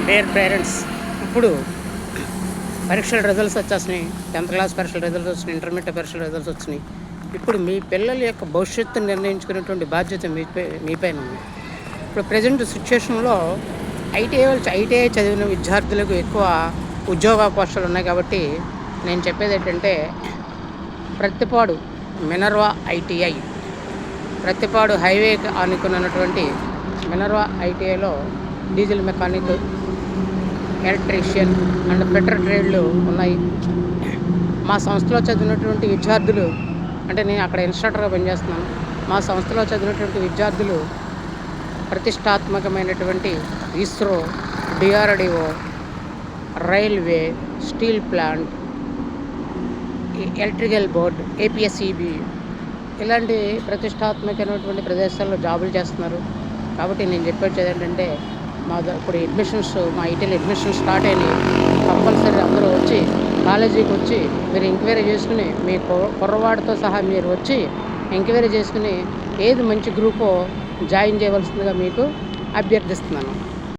Dear parents, ఇప్పుడు పరీక్షల results వచ్చేసినాయి. 10th క్లాస్ పరీక్షల రిజల్ట్స్ వచ్చినాయి, ఇంటర్మీడియట్ పరీక్షల రిజల్ట్స్ వచ్చినాయి. ఇప్పుడు మీ పిల్లల యొక్క భవిష్యత్తును నిర్ణయించుకునేటువంటి బాధ్యత మీపైన ఉంది. ఇప్పుడు ప్రజెంట్ సిచ్యుయేషన్లో ఐటీఐ చదివిన విద్యార్థులకు ఎక్కువ ఉద్యోగావకాశాలు ఉన్నాయి. కాబట్టి నేను చెప్పేది ఏంటంటే, ప్రత్తిపాడు మినర్వా ఐటీఐ, ప్రత్తిపాడు హైవేకి ఆనుకున్నటువంటి మినర్వా ఐటీఐలో diesel mechanic, electrician and fitter ట్రేడ్లు ఉన్నాయి. మా సంస్థలో చదివినటువంటి విద్యార్థులు, అంటే నేను అక్కడ ఇన్స్ట్రక్టర్గా పనిచేస్తున్నాను. మా సంస్థలో చదివినటువంటి విద్యార్థులు ప్రతిష్టాత్మకమైనటువంటి ISRO, DRDO, railway, steel plant, electrical board, APSEB ఇలాంటి ప్రతిష్టాత్మకమైనటువంటి ప్రదేశాల్లో జాబులు చేస్తున్నారు. కాబట్టి నేను చెప్పేది ఏంటంటే, ఇప్పుడు మా ఐటీలో అడ్మిషన్స్ స్టార్ట్ అయినాయి. కంపల్సరీ అందరూ వచ్చి కాలేజీకి వచ్చి మీరు ఎంక్వైరీ చేసుకుని, మీ కుర్రవాడితో సహా మీరు వచ్చి ఎంక్వైరీ చేసుకుని ఏది మంచి గ్రూపో జాయిన్ చేయవలసిందిగా మీకు అభ్యర్థిస్తున్నాను.